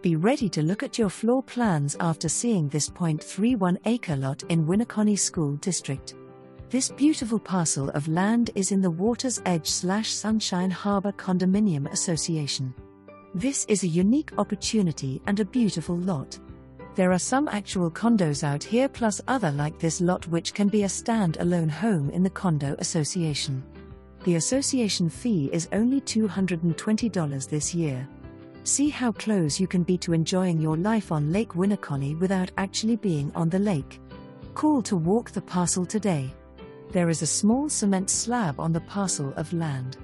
Be ready to look at your floor plans after seeing this 0.31-acre lot in Winneconne School District. This beautiful parcel of land is in the Water's Edge/Sunshine Harbour Condominium Association. This is a unique opportunity and a beautiful lot. There are some actual condos out here plus other like this lot which can be a stand-alone home in the condo association. The association fee is only $220 this year. See how close you can be to enjoying your life on Lake Winneconne without actually being on the lake. Call to walk the parcel today. There is a small cement slab on the parcel of land.